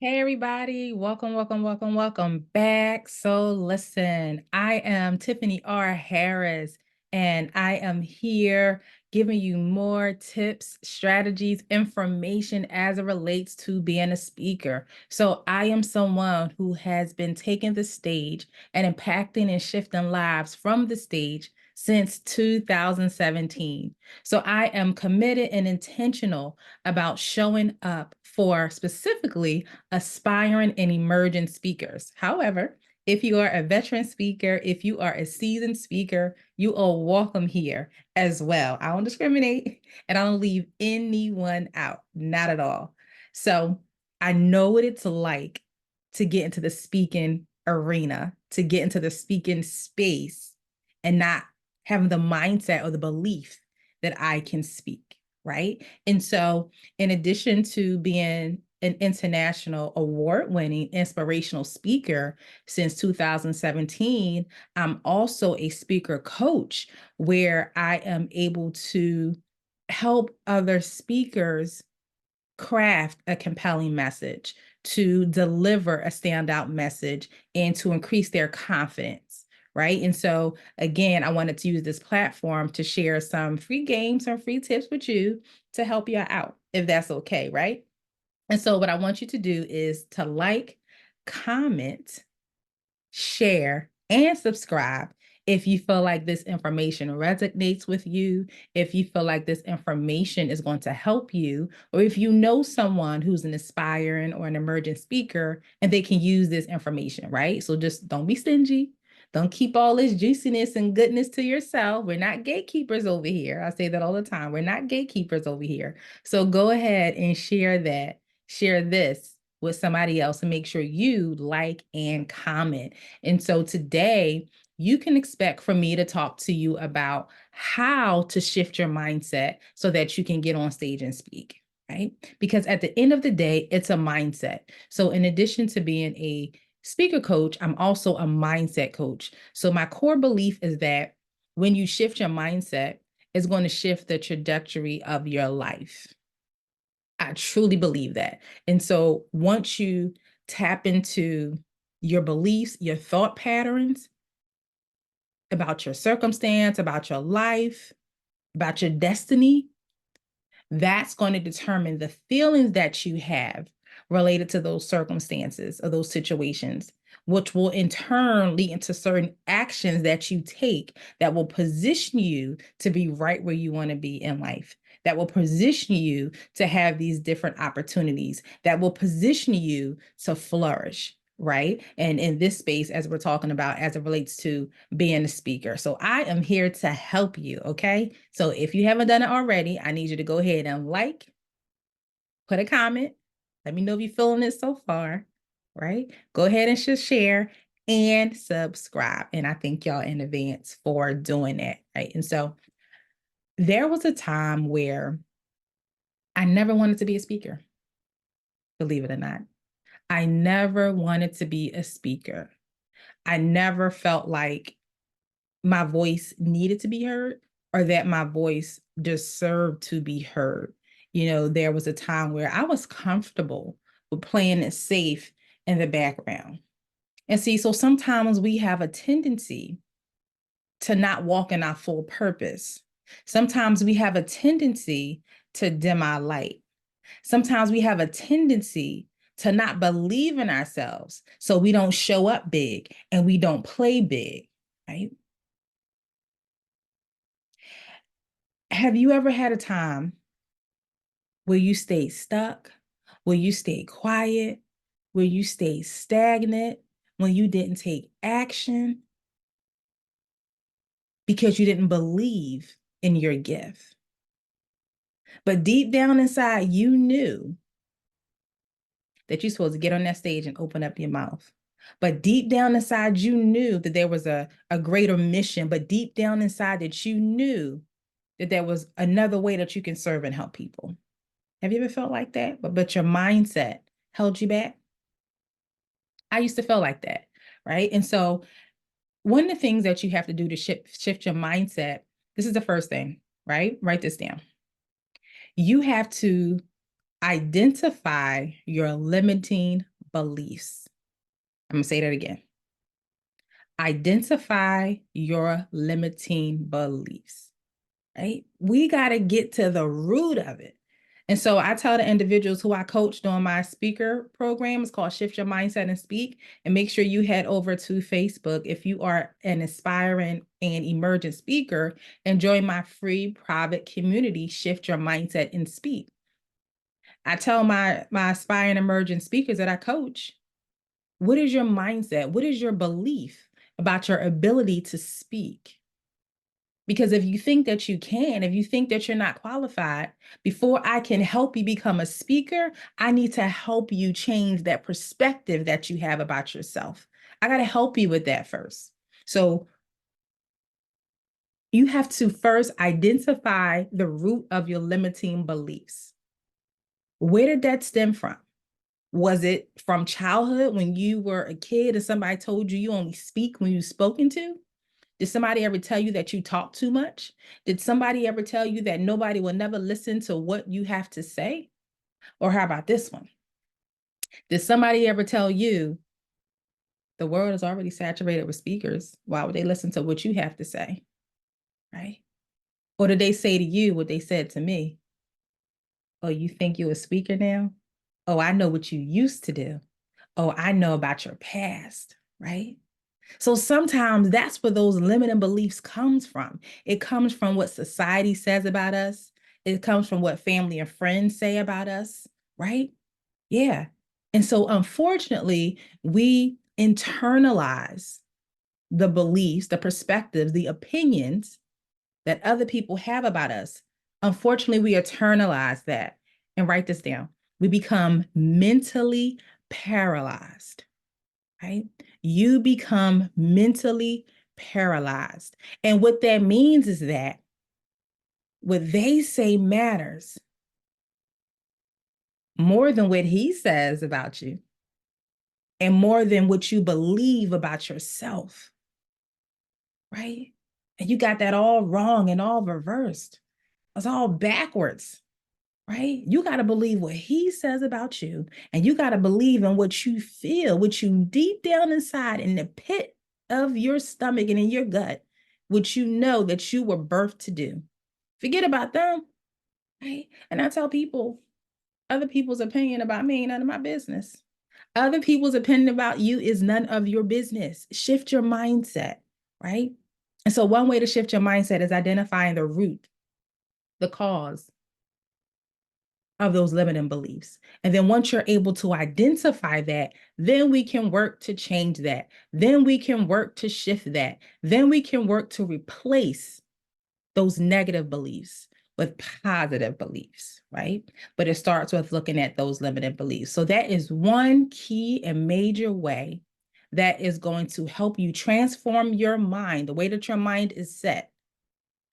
Hey everybody, welcome back. So listen, I am Tiffany R. Harris, and I am here giving you more tips, strategies, information as it relates to being a speaker. So I am someone who has been taking the stage and impacting and shifting lives from the stage since 2017. So I am committed and intentional about showing up for specifically aspiring and emerging speakers. However, if you are a veteran speaker, if you are a seasoned speaker, you are welcome here as well. I don't discriminate and I don't leave anyone out, not at all. So I know what it's like to get into the speaking arena, to get into the speaking space and not having the mindset or the belief that I can speak, right? And so in addition to being an international award-winning inspirational speaker since 2017, I'm also a speaker coach where I am able to help other speakers craft a compelling message, to deliver a standout message, and to increase their confidence. Right. And so, again, I wanted to use this platform to share some free games, some free tips with you to help you out, if that's okay. Right. And so, what I want you to do is to like, comment, share, and subscribe if you feel like this information resonates with you, if you feel like this information is going to help you, or if you know someone who's an aspiring or an emerging speaker and they can use this information, right? So just don't be stingy. Don't keep all this juiciness and goodness to yourself. We're not gatekeepers over here. I say that all the time. We're not gatekeepers over here. So go ahead and share that, share this with somebody else and make sure you like and comment. And so today, you can expect for me to talk to you about how to shift your mindset so that you can get on stage and speak, right? Because at the end of the day, it's a mindset. So in addition to being a speaker coach, I'm also a mindset coach. So my core belief is that when you shift your mindset, it's going to shift the trajectory of your life. I truly believe that. And so once you tap into your beliefs, your thought patterns about your circumstance, about your life, about your destiny, that's going to determine the feelings that you have related to those circumstances or those situations, which will in turn lead into certain actions that you take that will position you to be right where you want to be in life, that will position you to have these different opportunities, that will position you to flourish. Right. And in this space, as we're talking about, as it relates to being a speaker. So I am here to help you. Okay. So if you haven't done it already, I need you to go ahead and like, put a comment. Let me know if you're feeling it so far. Right. Go ahead and just share and subscribe. And I thank y'all in advance for doing that. Right. And so there was a time where I never wanted to be a speaker, believe it or not. I never wanted to be a speaker. I never felt like my voice needed to be heard or that my voice deserved to be heard. You know, there was a time where I was comfortable with playing it safe in the background. And see, so sometimes we have a tendency to not walk in our full purpose. Sometimes we have a tendency to dim our light. Sometimes we have a tendency to not believe in ourselves. So we don't show up big and we don't play big, right? Have you ever had a time where you stayed stuck, where you stayed quiet, where you stayed stagnant, when you didn't take action because you didn't believe in your gift? But deep down inside, you knew that you're supposed to get on that stage and open up your mouth. But deep down inside, you knew that there was a greater mission. But deep down inside, that you knew that there was another way that you can serve and help people. Have you ever felt like that? But your mindset held you back? I used to feel like that, right? And so one of the things that you have to do to shift your mindset, this is the first thing, right? Write this down. You have to identify your limiting beliefs. I'm going to say that again. Identify your limiting beliefs, right? We got to get to the root of it. And so I tell the individuals who I coached on my speaker program, it's called Shift Your Mindset and Speak. And make sure you head over to Facebook if you are an aspiring and emerging speaker and join my free private community, Shift Your Mindset and Speak. I tell my aspiring emerging speakers that I coach, what is your mindset? What is your belief about your ability to speak? Because if you think that you can, if you think that you're not qualified, before I can help you become a speaker, I need to help you change that perspective that you have about yourself. I got to help you with that first. So you have to first identify the root of your limiting beliefs. Where did that stem from? Was it from childhood when you were a kid and somebody told you you only speak when you're spoken to? Did somebody ever tell you that you talk too much? Did somebody ever tell you that nobody will never listen to what you have to say? Or how about this one? Did somebody ever tell you the world is already saturated with speakers? Why would they listen to what you have to say? Right? Or did they say to you what they said to me? Oh, you think you're a speaker now? Oh, I know what you used to do. Oh, I know about your past, right? So sometimes that's where those limiting beliefs comes from. It comes from what society says about us. It comes from what family and friends say about us, right? Yeah. And so unfortunately, we internalize the beliefs, the perspectives, the opinions that other people have about us. Unfortunately, we internalize that. And write this down. We become mentally paralyzed, right? You become mentally paralyzed. And what that means is that what they say matters more than what he says about you and more than what you believe about yourself, right? And you got that all wrong and all reversed. It's all backwards, right? You got to believe what he says about you, and you got to believe in what you feel, what you deep down inside in the pit of your stomach and in your gut, which you know that you were birthed to do. Forget about them, right? And I tell people, other people's opinion about me ain't none of my business. Other people's opinion about you is none of your business. Shift your mindset, right? And so one way to shift your mindset is identifying the root, the cause of those limiting beliefs. And then once you're able to identify that, then we can work to change that. Then we can work to shift that. Then we can work to replace those negative beliefs with positive beliefs, right? But it starts with looking at those limiting beliefs. So that is one key and major way that is going to help you transform your mind, the way that your mind is set,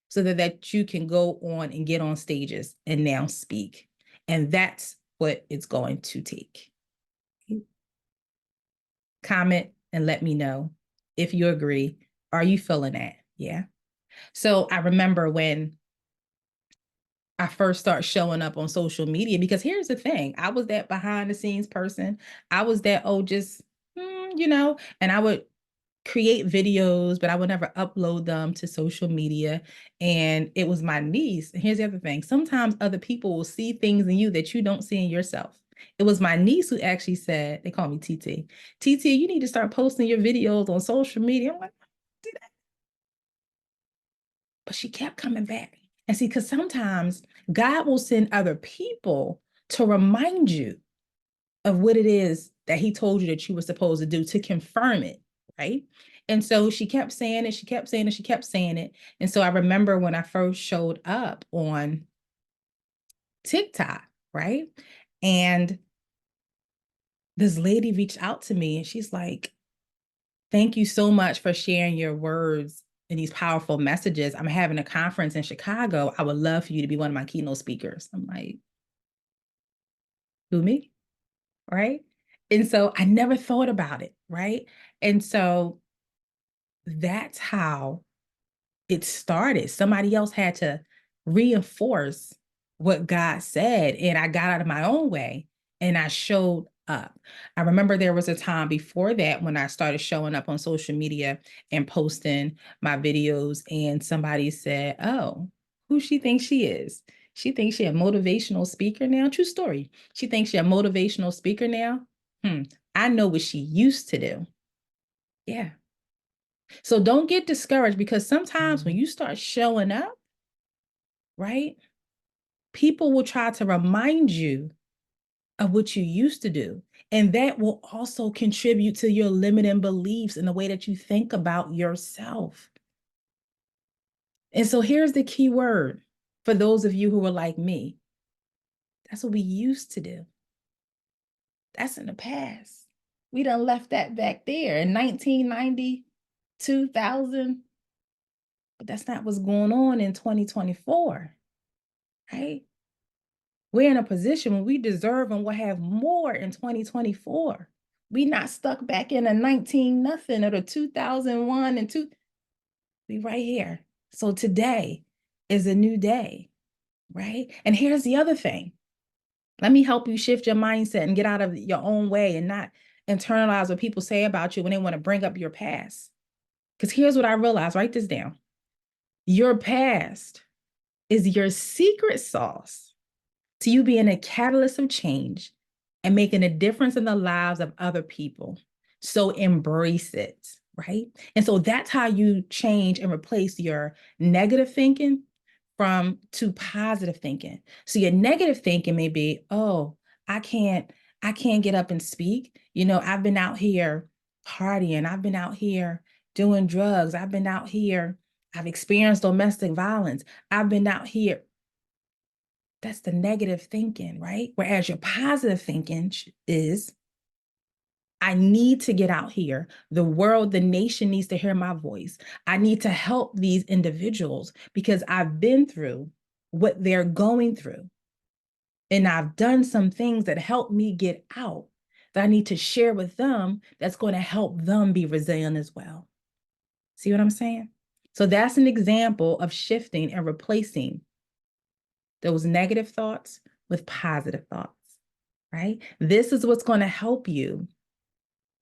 so that you can go on and get on stages and now speak. And that's what it's going to take. Comment and let me know if you agree. Are you feeling that? Yeah. So I remember when I first start showing up on social media, because here's the thing, I was that behind the scenes person. I was that, oh, just, and I would create videos, but I would never upload them to social media. And it was my niece. And here's the other thing. Sometimes other people will see things in you that you don't see in yourself. It was my niece who actually said, they call me TT. TT, you need to start posting your videos on social media. I'm like, do that. But she kept coming back. And see, because sometimes God will send other people to remind you of what it is that he told you that you were supposed to do, to confirm it, right? And so she kept saying it, she kept saying it, she kept saying it. And so I remember when I first showed up on TikTok, right? And this lady reached out to me and she's like, thank you so much for sharing your words and these powerful messages. I'm having a conference in Chicago. I would love for you to be one of my keynote speakers. I'm like, who, me? Right? And so I never thought about it, right? And so that's how it started. Somebody else had to reinforce what God said, and I got out of my own way and I showed up. I remember there was a time before that when I started showing up on social media and posting my videos, and somebody said, "Oh, who she thinks she is? She thinks she a motivational speaker now." True story. She thinks she a motivational speaker now. I know what she used to do. Yeah. So don't get discouraged, because sometimes when you start showing up, right, people will try to remind you of what you used to do. And that will also contribute to your limiting beliefs in the way that you think about yourself. And so here's the key word for those of you who are like me. That's what we used to do. That's in the past. We done left that back there in 1990, 2000, but that's not what's going on in 2024, right? We're in a position where we deserve and will have more in 2024. We not stuck back in a 19 nothing or the 2001 and two. We right here. So today is a new day, right? And here's the other thing. Let me help you shift your mindset and get out of your own way and not internalize what people say about you when they want to bring up your past. Because here's what I realized, write this down. Your past is your secret sauce to you being a catalyst of change and making a difference in the lives of other people. So embrace it, right? And so that's how you change and replace your negative thinking to positive thinking. So your negative thinking may be, oh, I can't get up and speak. I've been out here partying. I've been out here doing drugs. I've been out here. I've experienced domestic violence. I've been out here. That's the negative thinking, right? Whereas your positive thinking is, I need to get out here. The world, the nation needs to hear my voice. I need to help these individuals because I've been through what they're going through. And I've done some things that help me get out that I need to share with them that's going to help them be resilient as well. See what I'm saying? So that's an example of shifting and replacing those negative thoughts with positive thoughts, right? This is what's going to help you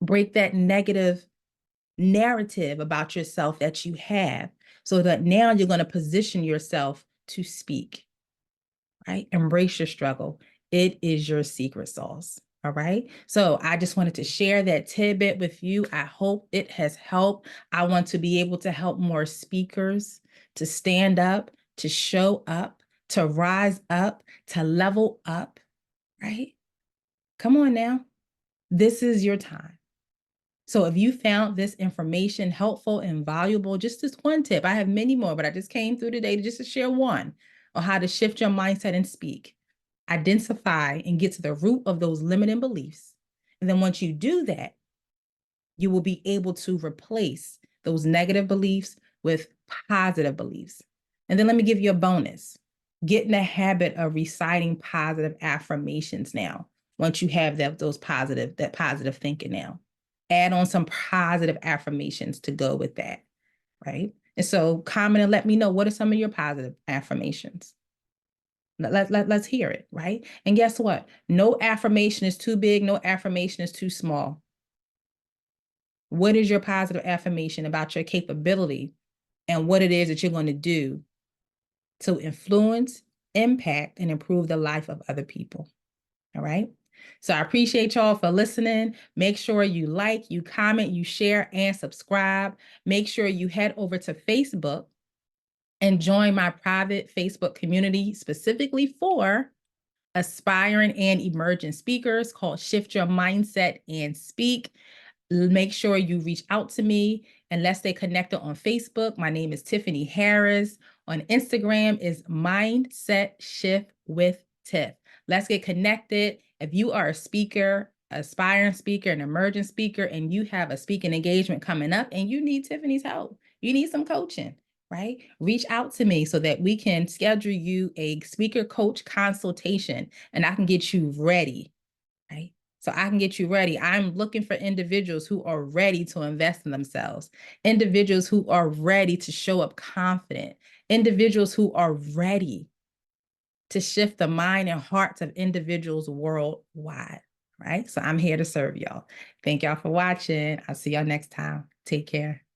break that negative narrative about yourself that you have, so that now you're going to position yourself to speak, right? Embrace your struggle. It is your secret sauce. All right. So I just wanted to share that tidbit with you. I hope it has helped. I want to be able to help more speakers to stand up, to show up, to rise up, to level up, right? Come on now. This is your time. So if you found this information helpful and valuable, just this one tip, I have many more, but I just came through today just to share one on how to shift your mindset and speak, identify and get to the root of those limiting beliefs. And then once you do that, you will be able to replace those negative beliefs with positive beliefs. And then let me give you a bonus. Get in the habit of reciting positive affirmations now. Once you have that positive thinking now, add on some positive affirmations to go with that, right? And so comment and let me know, what are some of your positive affirmations? Let's hear it, right? And guess what? No affirmation is too big. No affirmation is too small. What is your positive affirmation about your capability and what it is that you're going to do to influence, impact, and improve the life of other people? All right. So I appreciate y'all for listening. Make sure you like, you comment, you share, and subscribe. Make sure you head over to Facebook and join my private Facebook community specifically for aspiring and emerging speakers called Shift Your Mindset and Speak. Make sure you reach out to me and let's stay connected on Facebook. My name is Tiffany Harris. On Instagram is Mindset Shift with Tiff. Let's get connected. If you are a speaker, aspiring speaker, an emerging speaker, and you have a speaking engagement coming up and you need Tiffany's help, you need some coaching, right? Reach out to me so that we can schedule you a speaker coach consultation and I can get you ready, right? So I can get you ready. I'm looking for individuals who are ready to invest in themselves, individuals who are ready to show up confident, individuals who are ready to shift the mind and hearts of individuals worldwide. right? So I'm here to serve y'all. Thank y'all for watching. I'll see y'all next time. Take care.